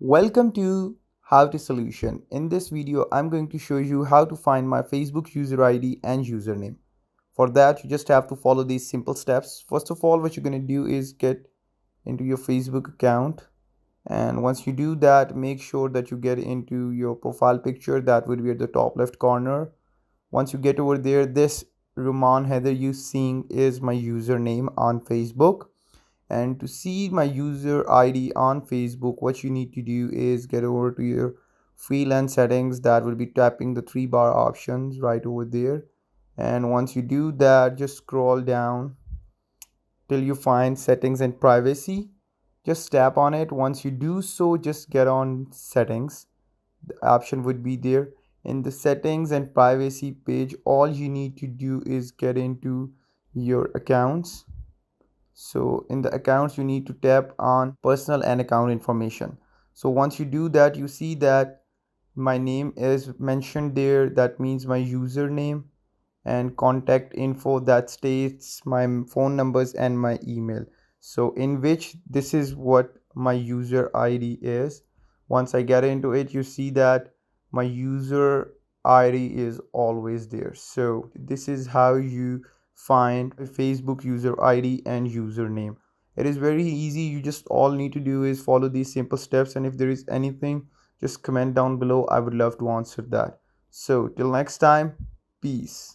Welcome to How to Solution. In this video, I'm going to show you how to find my Facebook user ID and username. For that, you just have to follow these simple steps. First of all, what you're going to do is get into your Facebook account. And once you do that, make sure that you get into your profile picture. That would be at the top left corner. Once you get over there, this Roman Heather you seeing is my username on Facebook. And to see my user ID on Facebook, what you need to do is get over to your freelance settings. That will be tapping the three bar options right over there. And once you do that, just scroll down till you find settings and privacy. Just tap on it. Once you do so, just get on settings. The option would be there in the settings and privacy page. All you need to do is get into your accounts. So in the accounts, you need to tap on personal and account information. So once you do that, you see that my name is mentioned there. That means my username, and contact info that states my phone numbers and my email. So in which this is what my user ID is. Once I get into it, you see that my user ID is always there. So this is how you find a Facebook user ID and username. It is very easy. You just all need to do is follow these simple steps, and if there is anything, just comment down below. I would love to answer that. So till next time, peace.